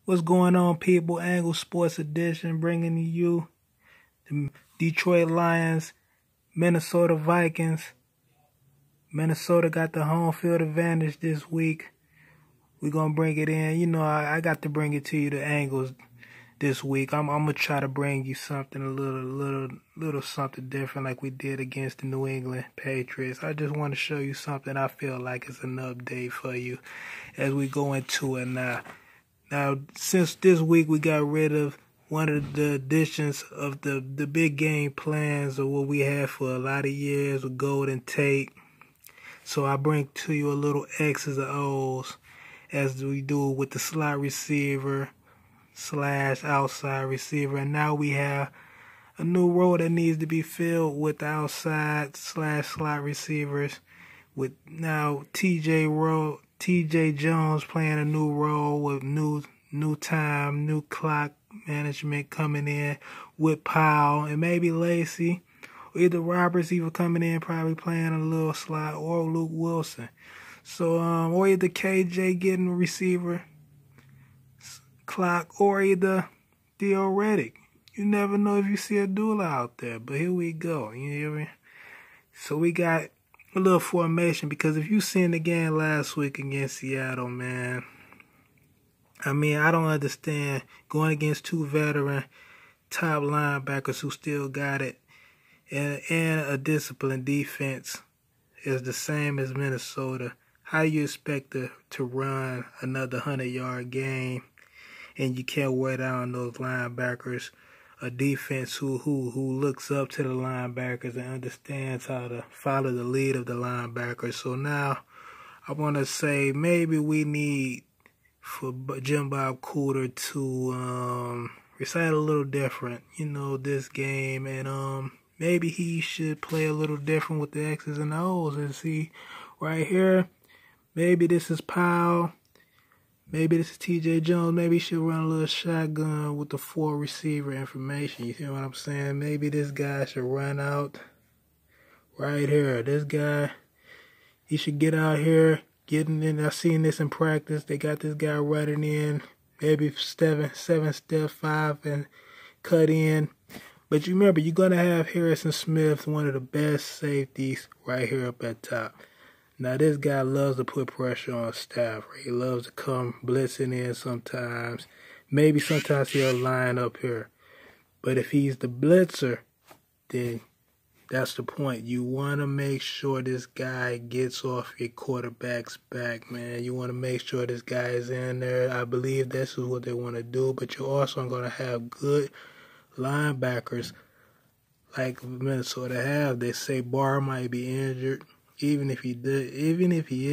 What's going on, people? Angle Sports Edition bringing to you the Detroit Lions, Minnesota Vikings. Minnesota got the home field advantage this week. We're going to bring it in. You know, I got to bring it to you, the angles this week. I'm going to try to bring you something a little something different like we did against the New England Patriots. I just want to show you something I feel like is an update for you as we go into it now. Now, since this week we got rid of one of the additions of the big game plans of what we had for a lot of years with Golden Tate. So I bring to you a little X's and O's as we do with the slot receiver / outside receiver. And now we have a new role that needs to be filled with the outside / slot receivers. With now TJ Jones playing a new role with new time, new clock management coming in with Powell and maybe Lacey. Or either Roberts even coming in, probably playing a little slot, or Luke Wilson. So, or either KJ getting a receiver clock, or either Theo Reddick. You never know if you see a duel out there, but here we go. You hear me? So we got a little formation, because if you seen the game last week against Seattle, man, I mean, I don't understand going against two veteran top linebackers who still got it, and a disciplined defense is the same as Minnesota. How do you expect to run another 100-yard game and you can't wear down those linebackers? A defense who looks up to the linebackers and understands how to follow the lead of the linebackers. So now I want to say maybe we need for Jim Bob Cooter to recite a little different, this game, and maybe he should play a little different with the X's and O's. And see, right here, maybe this is Powell. Maybe this is TJ Jones. Maybe he should run a little shotgun with the 4 receiver information. You see what I'm saying? Maybe this guy should run out right here. This guy, he should get out here, getting in. I've seen this in practice. They got this guy running in, maybe 7 step 5 and cut in. But you remember, you're going to have Harrison Smith, one of the best safeties, right here up at top. Now, this guy loves to put pressure on Stafford. He loves to come blitzing in sometimes. Maybe sometimes he'll line up here. But if he's the blitzer, then that's the point. You want to make sure this guy gets off your quarterback's back, man. You want to make sure this guy is in there. I believe this is what they want to do. But you're also going to have good linebackers like Minnesota have. They say Barr might be injured. Even if he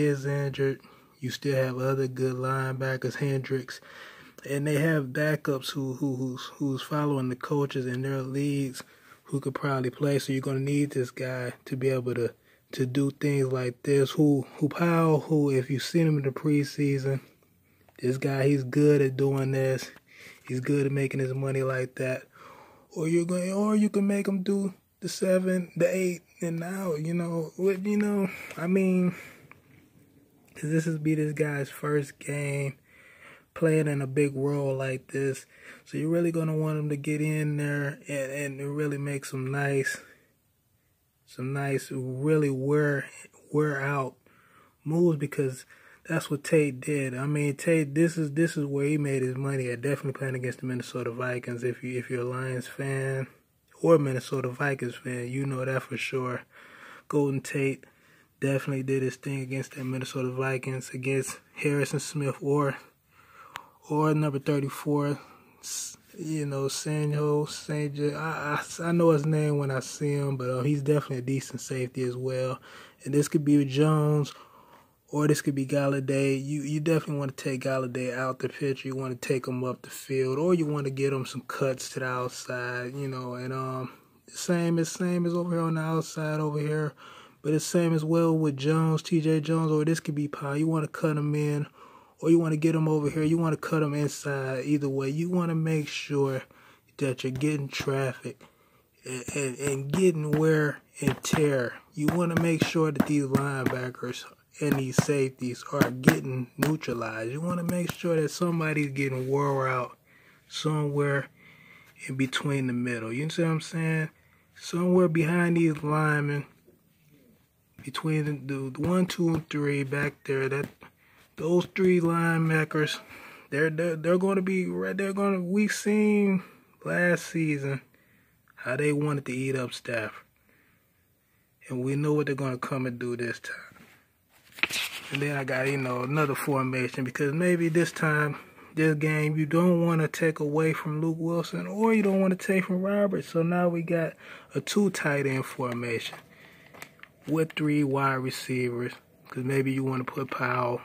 is injured, you still have other good linebackers, Hendricks, and they have backups who's following the coaches in their leagues who could probably play. So you're gonna need this guy to be able to do things like this. Powell, if you've seen him in the preseason, this guy, he's good at doing this. He's good at making his money like that. Or you can make him do the 7, the 8, and now, I mean, because this will be this guy's first game playing in a big role like this. So you're really going to want him to get in there and really make some nice, really wear out moves, because that's what Tate did. I mean, Tate, this is where he made his money at, definitely playing against the Minnesota Vikings. If you're a Lions fan or Minnesota Vikings fan, you know that for sure. Golden Tate definitely did his thing against the Minnesota Vikings, against Harrison Smith or number 34, Sanjo. I know his name when I see him, but he's definitely a decent safety as well. And this could be Jones, or this could be Galladay. You definitely want to take Galladay out the picture. You want to take him up the field, or you want to get him some cuts to the outside, and same as over here on the outside over here. But it's same as well with Jones, TJ Jones, or this could be Powell. You want to cut him in, or you want to get him over here. You want to cut him inside. Either way, you want to make sure that you're getting traffic and getting wear and tear. You want to make sure that these linebackers and these safeties are getting neutralized. You want to make sure that somebody's getting wore out somewhere in between the middle. You see what I'm saying? Somewhere behind these linemen, between the 1, 2, and 3 back there, those 3 linebackers, they're going to be right. We seen last season how they wanted to eat up Stafford, and we know what they're going to come and do this time. And then I got another formation, because maybe this time, this game, you don't want to take away from Luke Wilson, or you don't want to take from Roberts. So now we got a 2 tight end formation with 3 wide receivers, because maybe you want to put Powell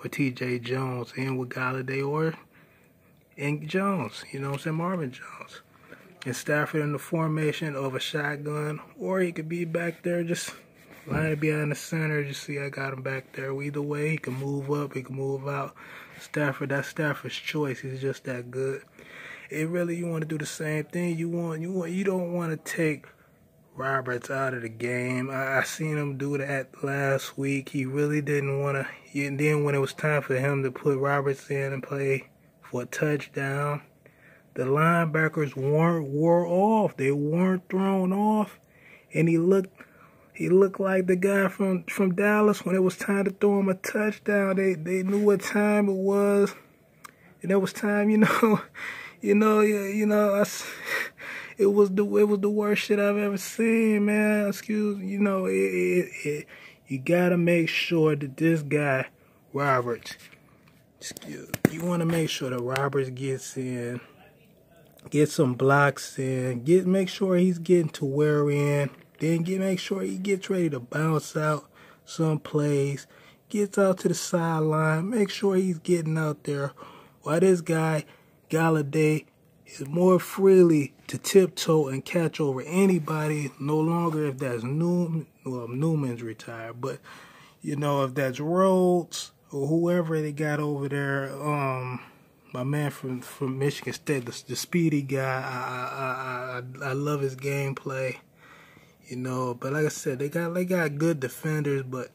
or T.J. Jones in with Galladay or in Jones, Marvin Jones. And Stafford in the formation of a shotgun, or he could be back there just lying behind the center. Just see, I got him back there. Either way, he can move up, he can move out. That's Stafford's choice. He's just that good. You want to do the same thing. You don't want to take Roberts out of the game. I seen him do that last week. He really didn't want to. And then when it was time for him to put Roberts in and play for a touchdown, the linebackers wore off. They weren't thrown off, and he looked like the guy from Dallas when it was time to throw him a touchdown. They knew what time it was, and it was time. It was the worst shit I've ever seen, man. You gotta make sure that this guy Roberts. You want to make sure that Roberts gets in, get some blocks in, make sure he's getting to wear in. Then make sure he gets ready to bounce out some plays, gets out to the sideline, make sure he's getting out there. While this guy, Galladay, is more freely to tiptoe and catch over anybody, no longer if that's Newman's retired, but, if that's Rhodes or whoever they got over there, my man from Michigan State, the speedy guy, I love his gameplay. But like I said, they got good defenders, but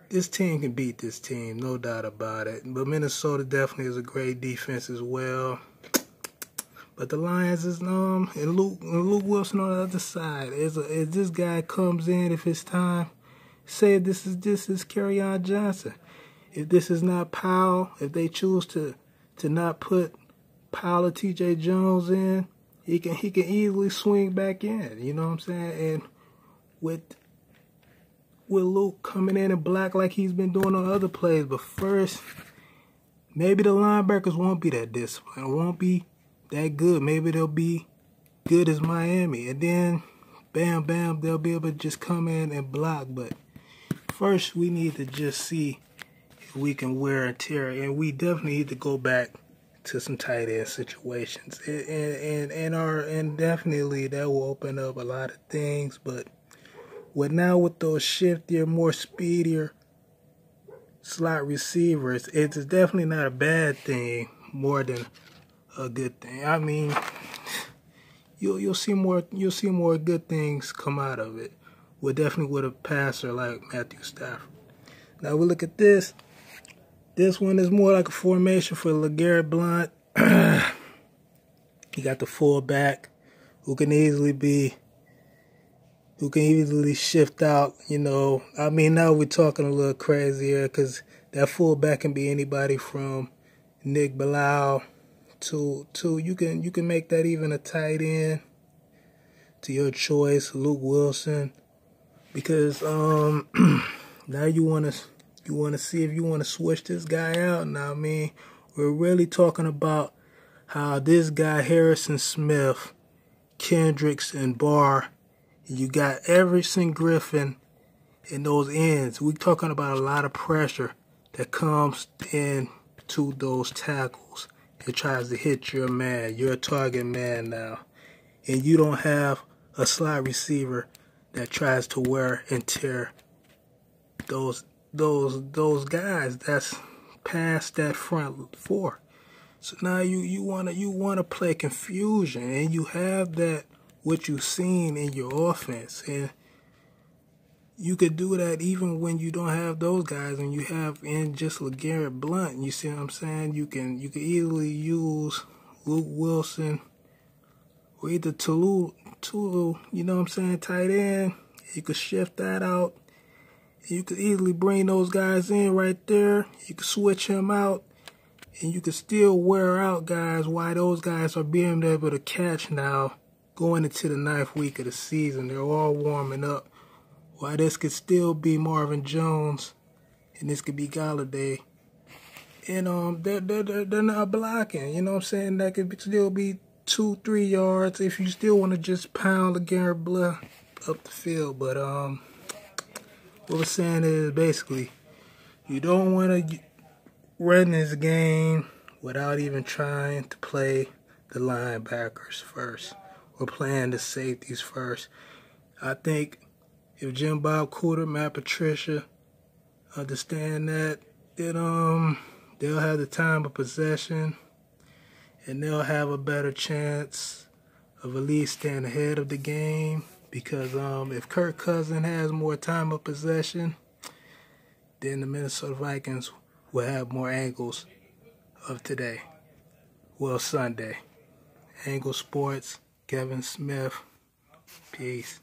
this team can beat this team, no doubt about it. But Minnesota definitely is a great defense as well. But the Lions is and Luke Wilson on the other side. As this guy comes in, if it's time, say this is Kerryon Johnson. If this is not Powell, if they choose to not put Powell or T.J. Jones in, he can easily swing back in. You know what I'm saying? And with Luke coming in and block like he's been doing on other plays, but first, maybe the linebackers won't be that disciplined, won't be that good. Maybe they'll be good as Miami, and then bam, bam, they'll be able to just come in and block. But first, we need to just see if we can wear and tear, and we definitely need to go back to some tight end situations, and definitely that will open up a lot of things. But with those shiftier, more speedier slot receivers, it's definitely not a bad thing, more than a good thing. I mean, you'll see more good things come out of it. Definitely with a passer like Matthew Stafford. Now we look at this. This one is more like a formation for LeGarrette Blount. You got the fullback who can easily shift out. I mean, now we're talking a little crazier, because that fullback can be anybody from Nick Bilal to you can make that even a tight end to your choice, Luke Wilson, because now you want to see if you want to switch this guy out. Now, I mean, we're really talking about how this guy, Harrison Smith, Kendricks, and Barr, you got Everson Griffin in those ends. We're talking about a lot of pressure that comes in to those tackles. It tries to hit your man, your target man now. And you don't have a slot receiver that tries to wear and tear those guys that's past that front four. So now you wanna play confusion, and you have that what you've seen in your offense, and you could do that even when you don't have those guys and you have in just LeGarrette Blount. You see what I'm saying? You can easily use Luke Wilson or either Tulu, you know what I'm saying, tight end. You could shift that out. You could easily bring those guys in right there. You could switch him out. And you could still wear out guys while those guys are being able to catch now going into the 9th week of the season. They're all warming up. While this could still be Marvin Jones and this could be Galladay. And they're not blocking. You know what I'm saying? That could still be 2-3 yards if you still want to just pound LeGarrette Blount up the field. But what we're saying is basically you don't want to run this game without even trying to play the linebackers first or playing the safeties first. I think if Jim Bob Cooter, Matt Patricia understand that, then they'll have the time of possession and they'll have a better chance of at least staying ahead of the game. Because if Kirk Cousins has more time of possession, then the Minnesota Vikings will have more angles of today. Well, Sunday. Angle Sports, Kevin Smith. Peace.